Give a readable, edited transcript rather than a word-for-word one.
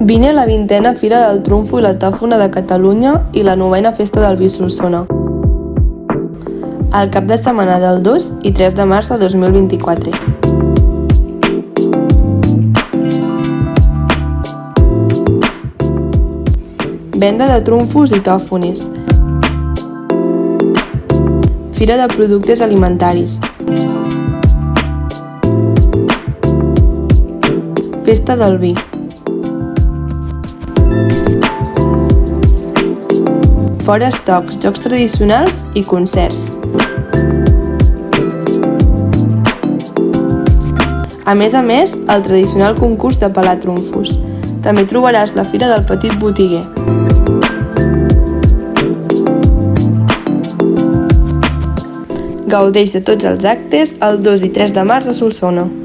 Vine a la 20a Fira del Trumfo i la Tàfona de Catalunya i la 9a Festa del Vi Solsona, al cap de setmana del 2 i 3 de març de 2024. Venda de trumfos i tòfones. Fira de productes alimentaris. Festa del vi. Fora estocs, jocs tradicionals i concerts. A més, el tradicional concurs de pelar trumfos. També trobaràs la Fira del Petit Botiguer. Gaudeix de tots els actes el 2 i 3 de març a Solsona.